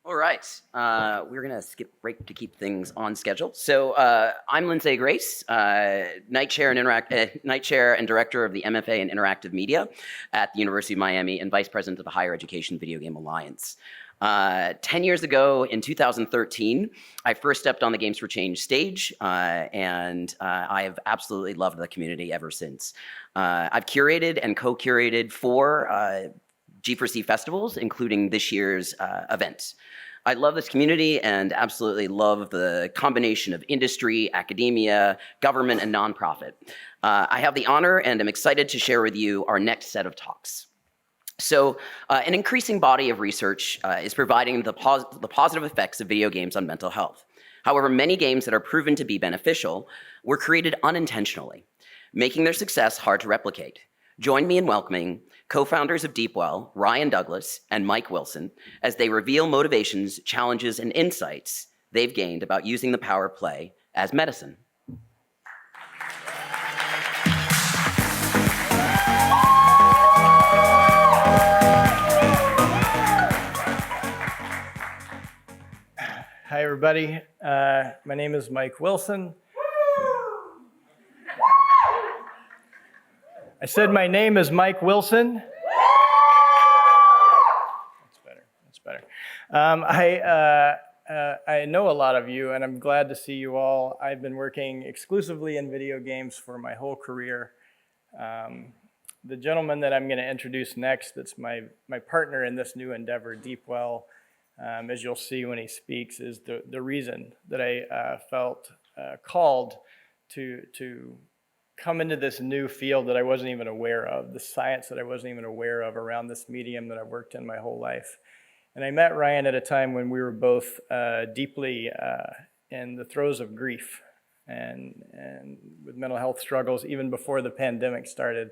All right, we're gonna skip break to keep things on schedule. So I'm Lindsay Grace, Night Chair and Director of the MFA in Interactive Media at the University of Miami and Vice President of the Higher Education Video Game Alliance. 10 years ago, in 2013, I first stepped on the Games for Change stage, and I have absolutely loved the community ever since. I've curated and co-curated 4 G4C festivals, including this year's event. I love this community and absolutely love the combination of industry, academia, government, and nonprofit. I have the honor and am excited to share with you our next set of talks. So an increasing body of research is providing the positive effects of video games on mental health. However, many games that are proven to be beneficial were created unintentionally, making their success hard to replicate. Join me in welcoming co-founders of DeepWell, Ryan Douglas and Mike Wilson, as they reveal motivations, challenges, and insights they've gained about using the power of play as medicine. Hi, everybody. My name is Mike Wilson. I said my name is Mike Wilson. That's better. I know a lot of you, and I'm glad to see you all. I've been working exclusively in video games for my whole career. The gentleman that I'm going to introduce next, that's my partner in this new endeavor, DeepWell, as you'll see when he speaks, is the reason that I felt called to come into this new field that I wasn't even aware of, the science that I wasn't even aware of around this medium that I've worked in my whole life. And I met Ryan at a time when we were both deeply in the throes of grief and with mental health struggles even before the pandemic started.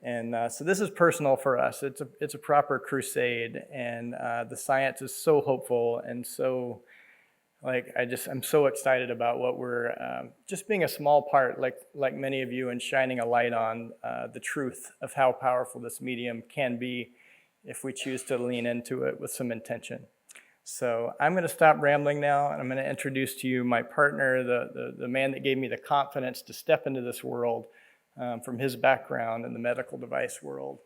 And so this is personal for us. It's a proper crusade, and the science is so hopeful and so, I'm so excited about what we're, just being a small part, like many of you, and shining a light on the truth of how powerful this medium can be if we choose to lean into it with some intention. So I'm going to stop rambling now, and I'm going to introduce to you my partner, the man that gave me the confidence to step into this world from his background in the medical device world.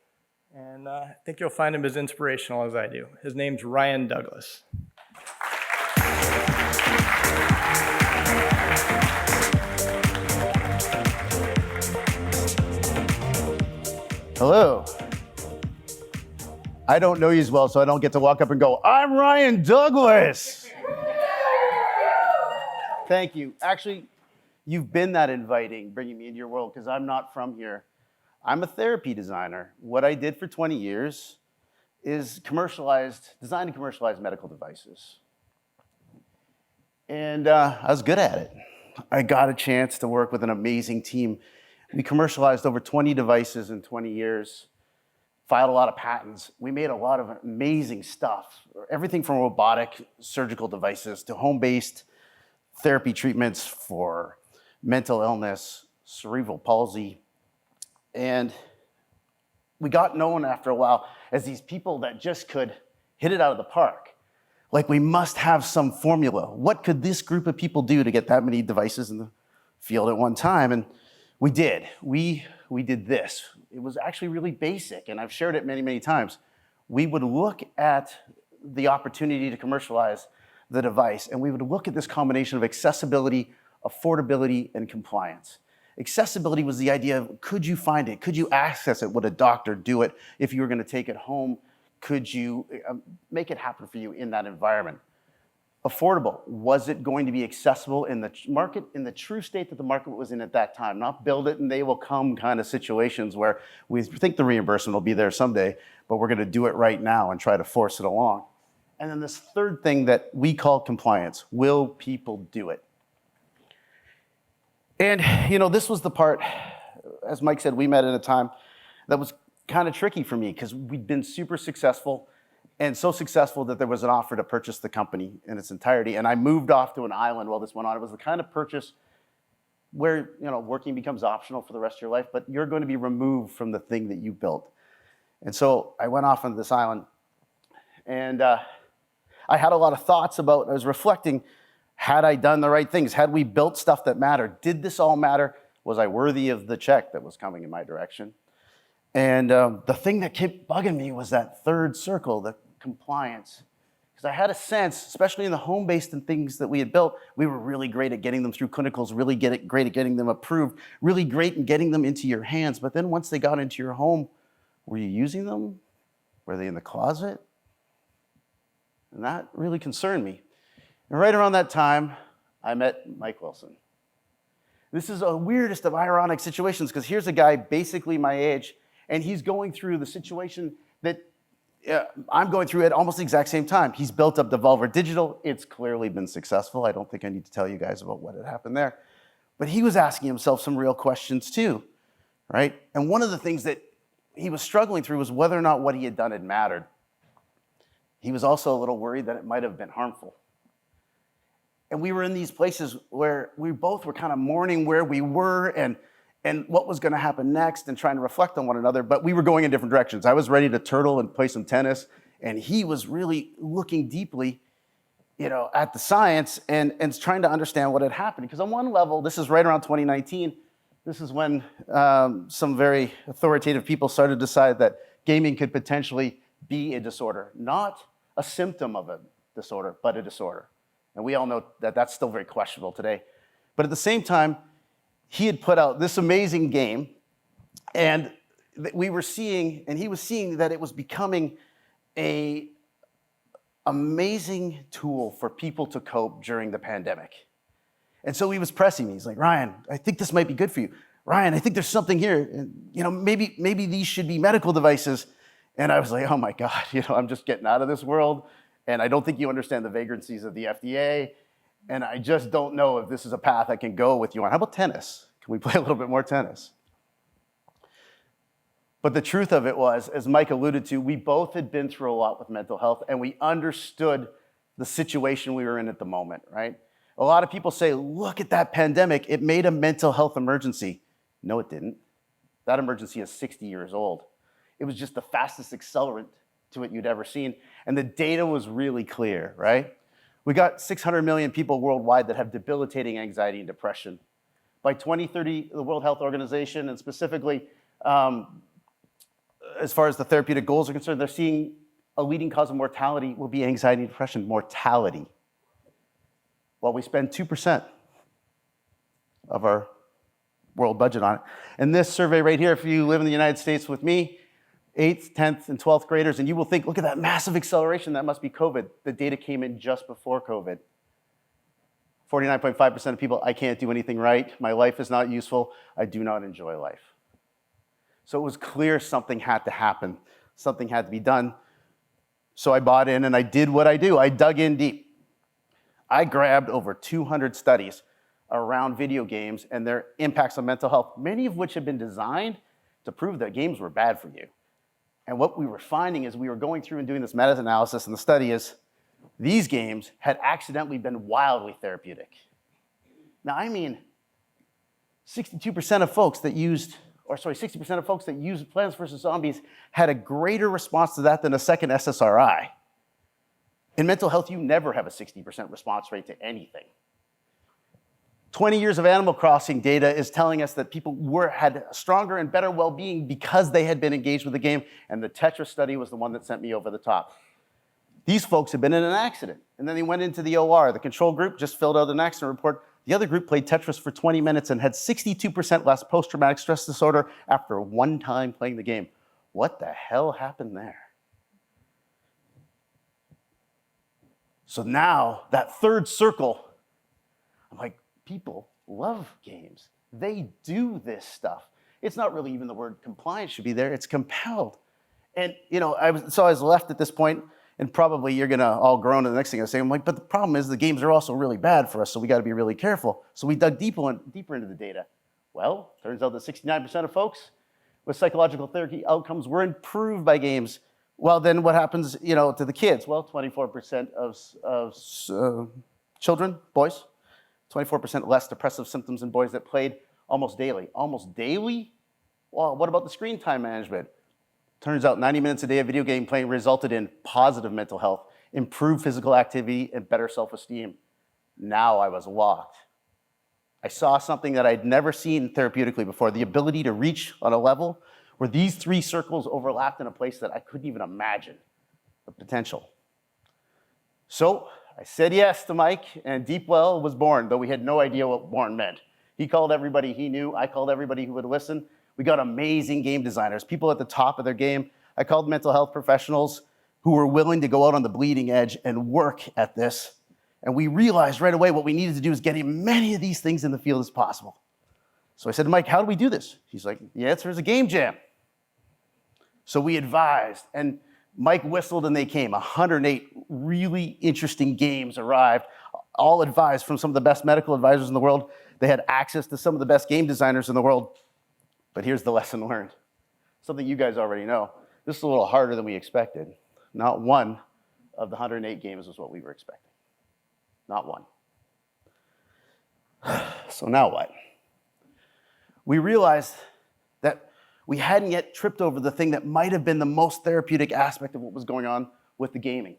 And I think you'll find him as inspirational as I do. His name's Ryan Douglas. Hello. I don't know you as well, so I don't get to walk up and go, I'm Ryan Douglas. Thank you. Actually, you've been that inviting, bringing me into your world, because I'm not from here. I'm a therapy designer. What I did for 20 years is design and commercialize medical devices. And I was good at it. I got a chance to work with an amazing team. We commercialized over 20 devices in 20 years, filed a lot of patents. We made a lot of amazing stuff, everything from robotic surgical devices to home-based therapy treatments for mental illness, cerebral palsy. And we got known after a while as these people that just could hit it out of the park. Like, we must have some formula. What could this group of people do to get that many devices in the field at one time? And we did. We did this. It was actually really basic, and I've shared it many, many times. We would look at the opportunity to commercialize the device, and we would look at this combination of accessibility, affordability, and compliance. Accessibility was the idea of, could you find it? Could you access it? Would a doctor do it if you were going to take it home? Could you make it happen for you in that environment? Affordable. Was it going to be accessible in the market, in the true state that the market was in at that time? Not build it and they will come kind of situations where we think the reimbursement will be there someday, but we're going to do it right now and try to force it along. And then this third thing that we call compliance. Will people do it? And, this was the part, as Mike said, we met at a time that was kind of tricky for me because we'd been super successful, and so successful that there was an offer to purchase the company in its entirety. And I moved off to an island while this went on. It was the kind of purchase where, working becomes optional for the rest of your life, but you're going to be removed from the thing that you built. And so I went off on this island, and I had a lot of thoughts about, I was reflecting, had I done the right things? Had we built stuff that mattered? Did this all matter? Was I worthy of the check that was coming in my direction? And the thing that kept bugging me was that third circle, the compliance. Because I had a sense, especially in the home-based and things that we had built, we were really great at getting them through clinicals, really great at getting them approved, really great in getting them into your hands. But then once they got into your home, were you using them? Were they in the closet? And that really concerned me. And right around that time, I met Mike Wilson. This is the weirdest of ironic situations because here's a guy basically my age, and he's going through the situation that I'm going through at almost the exact same time. He's built up Devolver Digital. It's clearly been successful. I don't think I need to tell you guys about what had happened there. But he was asking himself some real questions too, right? And one of the things that he was struggling through was whether or not what he had done had mattered. He was also a little worried that it might have been harmful. And we were in these places where we both were kind of mourning where we were and what was going to happen next and trying to reflect on one another, but we were going in different directions. I was ready to turtle and play some tennis, and he was really looking deeply, at the science and trying to understand what had happened. Because on one level, this is right around 2019. This is when some very authoritative people started to decide that gaming could potentially be a disorder, not a symptom of a disorder, but a disorder. And we all know that that's still very questionable today. But at the same time, he had put out this amazing game, and we were seeing, and he was seeing that it was becoming an amazing tool for people to cope during the pandemic. And so he was pressing me. He's like, Ryan, I think this might be good for you. Ryan, I think there's something here. And, maybe these should be medical devices. And I was like, oh my God, I'm just getting out of this world. And I don't think you understand the vagrancies of the FDA. And I just don't know if this is a path I can go with you on. How about tennis? Can we play a little bit more tennis? But the truth of it was, as Mike alluded to, we both had been through a lot with mental health, and we understood the situation we were in at the moment, right? A lot of people say, look at that pandemic. It made a mental health emergency. No, it didn't. That emergency is 60 years old. It was just the fastest accelerant to it you'd ever seen. And the data was really clear, right? We got 600 million people worldwide that have debilitating anxiety and depression. By 2030, the World Health Organization, and specifically as far as the therapeutic goals are concerned, they're seeing a leading cause of mortality will be anxiety and depression, mortality. While we spend 2% of our world budget on it. And this survey right here, if you live in the United States with me, 8th, 10th, and 12th graders, and you will think, look at that massive acceleration, that must be COVID. The data came in just before COVID. 49.5% of people, I can't do anything right. My life is not useful. I do not enjoy life. So it was clear something had to happen. Something had to be done. So I bought in and I did what I do. I dug in deep. I grabbed over 200 studies around video games and their impacts on mental health, many of which have been designed to prove that games were bad for you. And what we were finding is we were going through and doing this meta-analysis, and the study is these games had accidentally been wildly therapeutic. Now, I mean, 60% of folks that used Plants vs. Zombies had a greater response to that than a second SSRI. In mental health, you never have a 60% response rate to anything. 20 years of Animal Crossing data is telling us that people had stronger and better well-being because they had been engaged with the game, and the Tetris study was the one that sent me over the top. These folks had been in an accident, and then they went into the OR. The control group just filled out an accident report. The other group played Tetris for 20 minutes and had 62% less post-traumatic stress disorder after one time playing the game. What the hell happened there? So now, that third circle, I'm like, people love games. They do this stuff. It's not really even the word compliance should be there, it's compelled. And I was left at this point, and probably you're gonna all groan to the next thing I say. I'm like, but the problem is the games are also really bad for us, so we gotta be really careful. So we dug deeper into the data. Well, turns out that 69% of folks with psychological therapy outcomes were improved by games. Well, then what happens, to the kids? Well, 24% of children, boys, 24% less depressive symptoms in boys that played almost daily. Almost daily? Well, what about the screen time management? Turns out 90 minutes a day of video game playing resulted in positive mental health improved physical activity, and better self-esteem. Now I was locked. I saw something that I'd never seen therapeutically before, the ability to reach on a level where these 3 circles overlapped in a place that I couldn't even imagine the potential. So I said yes to Mike, and DeepWell was born, though we had no idea what born meant. He called everybody he knew. I called everybody who would listen. We got amazing game designers, people at the top of their game. I called mental health professionals who were willing to go out on the bleeding edge and work at this. And we realized right away what we needed to do is get as many of these things in the field as possible. So I said to Mike, how do we do this? He's like, the answer is a game jam. So we advised, and Mike whistled and they came. 108 really interesting games arrived, all advised from some of the best medical advisors in the world. They had access to some of the best game designers in the world. But here's the lesson learned. Something you guys already know. This is a little harder than we expected. Not one of the 108 games was what we were expecting. Not one. So now what? We realized that we hadn't yet tripped over the thing that might have been the most therapeutic aspect of what was going on with the gaming.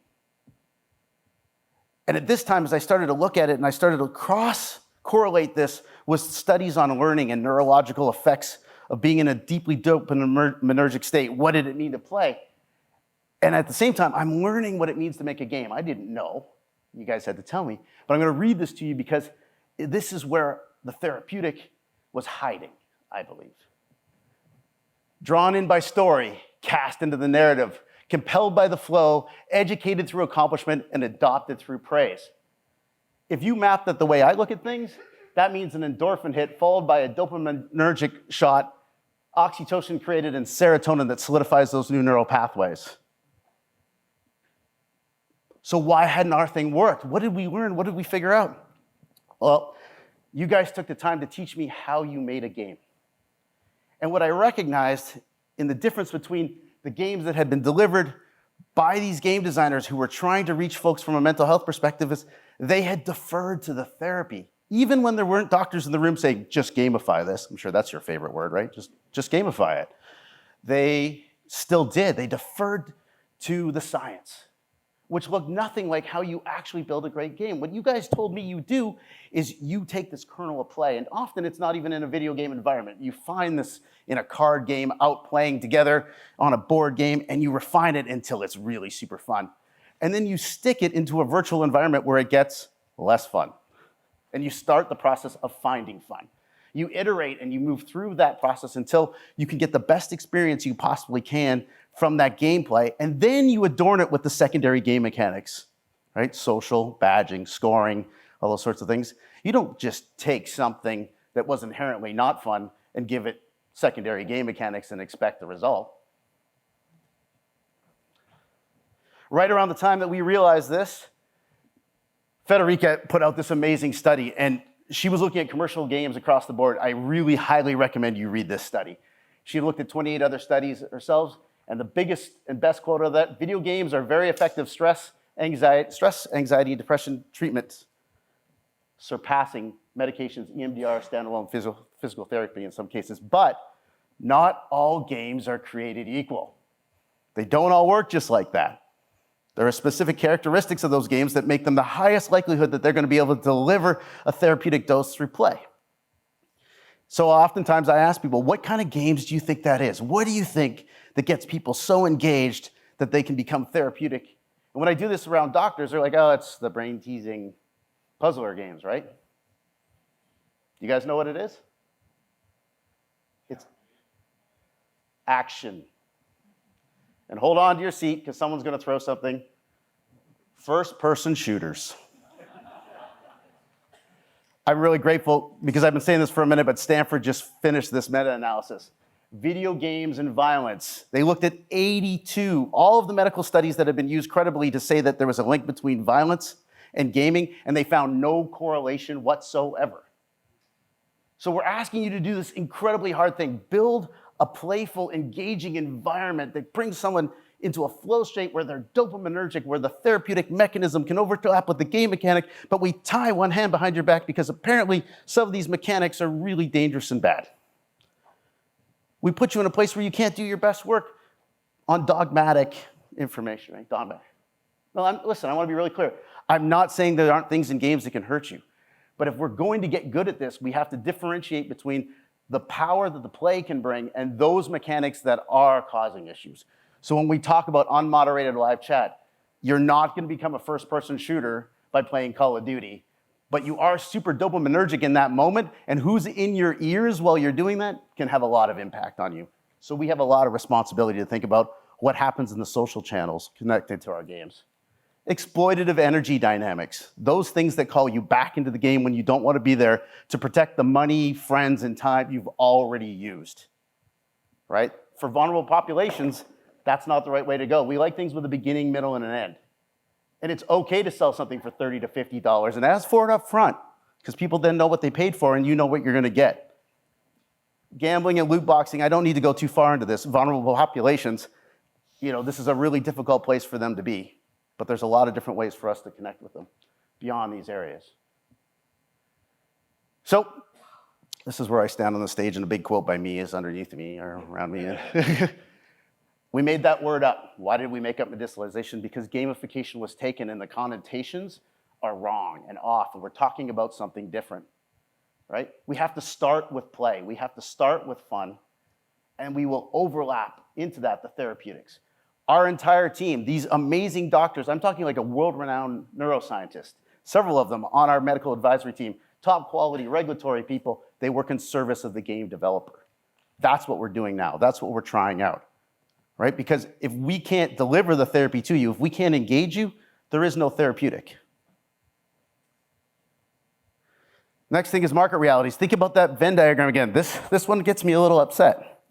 And at this time, as I started to look at it and I started to cross-correlate this with studies on learning and neurological effects of being in a deeply dopaminergic state, what did it mean to play? And at the same time, I'm learning what it means to make a game. I didn't know. You guys had to tell me. But I'm going to read this to you because this is where the therapeutic was hiding, I believe. Drawn in by story, cast into the narrative, compelled by the flow, educated through accomplishment, and adopted through praise. If you map that the way I look at things, that means an endorphin hit followed by a dopaminergic shot, oxytocin created, and serotonin that solidifies those new neural pathways. So why hadn't our thing worked? What did we learn? What did we figure out? Well, you guys took the time to teach me how you made a game. And what I recognized in the difference between the games that had been delivered by these game designers who were trying to reach folks from a mental health perspective is they had deferred to the therapy. Even when there weren't doctors in the room saying, just gamify this. I'm sure that's your favorite word, right? Just gamify it. They still did. They deferred to the science, which looked nothing like how you actually build a great game. What you guys told me you do is you take this kernel of play, and often it's not even in a video game environment. You find this in a card game, out playing together on a board game, and you refine it until it's really super fun. And then you stick it into a virtual environment where it gets less fun. And you start the process of finding fun. You iterate and you move through that process until you can get the best experience you possibly can from that gameplay, and then you adorn it with the secondary game mechanics, right? Social, badging, scoring, all those sorts of things. You don't just take something that was inherently not fun and give it secondary game mechanics and expect the result. Right around the time that we realized this, Federica put out this amazing study, and she was looking at commercial games across the board. I really highly recommend you read this study. She looked at 28 other studies herself, and the biggest and best quote of that, video games are very effective stress, anxiety, depression treatments, surpassing medications, EMDR, standalone physical therapy in some cases. But not all games are created equal. They don't all work just like that. There are specific characteristics of those games that make them the highest likelihood that they're going to be able to deliver a therapeutic dose through play. So oftentimes I ask people, what kind of games do you think that is? What do you think that gets people so engaged that they can become therapeutic? And when I do this around doctors, they're like, oh, it's the brain-teasing puzzler games, right? You guys know what it is? It's action. And hold on to your seat because someone's going to throw something. First-person shooters. I'm really grateful because I've been saying this for a minute, but Stanford just finished this meta-analysis. Video games and violence. They looked at 82, all of the medical studies that have been used credibly to say that there was a link between violence and gaming, and they found no correlation whatsoever. So we're asking you to do this incredibly hard thing. Build a playful, engaging environment that brings someone into a flow state where they're dopaminergic, where the therapeutic mechanism can overlap with the game mechanic, but we tie one hand behind your back because apparently some of these mechanics are really dangerous and bad. We put you in a place where you can't do your best work on dogmatic information, right? Dogmatic. Well, listen, I want to be really clear. I'm not saying there aren't things in games that can hurt you. But if we're going to get good at this, we have to differentiate between the power that the play can bring and those mechanics that are causing issues. So when we talk about unmoderated live chat, you're not going to become a first-person shooter by playing Call of Duty, but you are super dopaminergic in that moment, and who's in your ears while you're doing that can have a lot of impact on you. So we have a lot of responsibility to think about what happens in the social channels connected to our games. Exploitative energy dynamics, those things that call you back into the game when you don't want to be there to protect the money, friends, and time you've already used, right? For vulnerable populations, that's not the right way to go. We like things with a beginning, middle, and an end. And it's okay to sell something for $30 to $50 and ask for it up front, because people then know what they paid for and you know what you're going to get. Gambling and loot boxing, I don't need to go too far into this. Vulnerable populations, this is a really difficult place for them to be. But there's a lot of different ways for us to connect with them beyond these areas. So this is where I stand on the stage, and a big quote by me is underneath me or around me. We made that word up. Why did we make up medicinalization? Because gamification was taken and the connotations are wrong and off, and we're talking about something different, right? We have to start with play. We have to start with fun, and we will overlap into that, the therapeutics. Our entire team, these amazing doctors, I'm talking like a world-renowned neuroscientist, several of them on our medical advisory team, top quality regulatory people, they work in service of the game developer. That's what we're doing now. That's what we're trying out, right? Because if we can't deliver the therapy to you, if we can't engage you, there is no therapeutic. Next thing is market realities. Think about that Venn diagram again. This one gets me a little upset.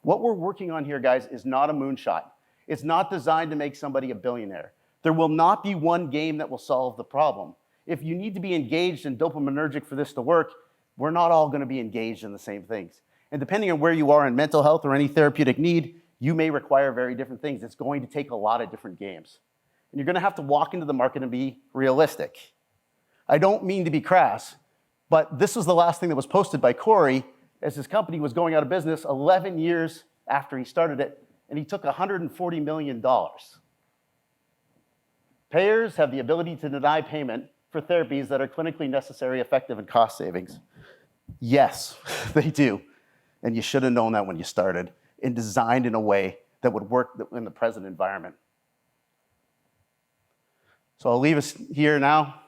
What we're working on here, guys, is not a moonshot. It's not designed to make somebody a billionaire. There will not be one game that will solve the problem. If you need to be engaged and dopaminergic for this to work, we're not all going to be engaged in the same things. And depending on where you are in mental health or any therapeutic need, you may require very different things. It's going to take a lot of different games. And you're going to have to walk into the market and be realistic. I don't mean to be crass, but this was the last thing that was posted by Corey as his company was going out of business 11 years after he started it. And he took $140 million. Payers have the ability to deny payment for therapies that are clinically necessary, effective, and cost savings. Yes, they do. And you should have known that when you started and designed in a way that would work in the present environment. So I'll leave us here now.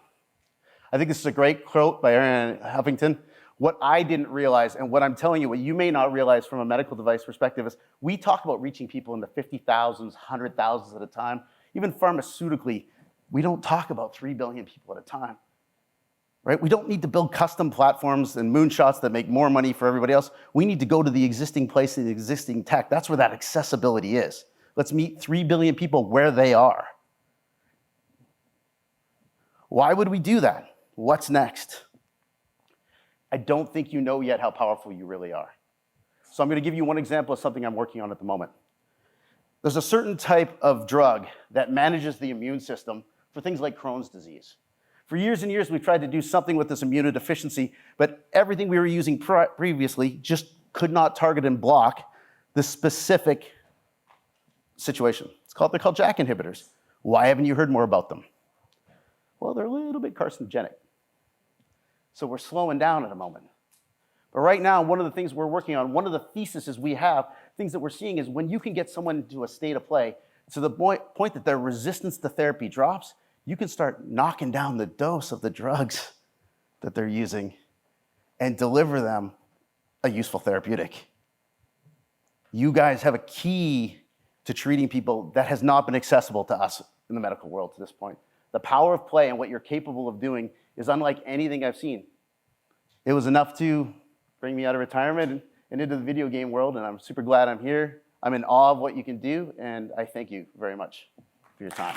I think this is a great quote by Aaron Huffington. What I didn't realize, and what I'm telling you, what you may not realize from a medical device perspective is we talk about reaching people in the 50,000s, 100,000s at a time. Even pharmaceutically, we don't talk about 3 billion people at a time, right? We don't need to build custom platforms and moonshots that make more money for everybody else. We need to go to the existing place and the existing tech. That's where that accessibility is. Let's meet 3 billion people where they are. Why would we do that? What's next? I don't think you know yet how powerful you really are. So I'm going to give you one example of something I'm working on at the moment. There's a certain type of drug that manages the immune system for things like Crohn's disease. For years and years, we've tried to do something with this immunodeficiency, but everything we were using previously just could not target and block this specific situation. They're called JAK inhibitors. Why haven't you heard more about them? Well, they're a little bit carcinogenic. So we're slowing down at the moment. But right now, one of the things we're working on, one of the theses we have, things that we're seeing is when you can get someone into a state of play to the point that their resistance to therapy drops, you can start knocking down the dose of the drugs that they're using and deliver them a useful therapeutic. You guys have a key to treating people that has not been accessible to us in the medical world to this point. The power of play and what you're capable of doing is unlike anything I've seen. It was enough to bring me out of retirement and into the video game world, and I'm super glad I'm here. I'm in awe of what you can do, and I thank you very much for your time.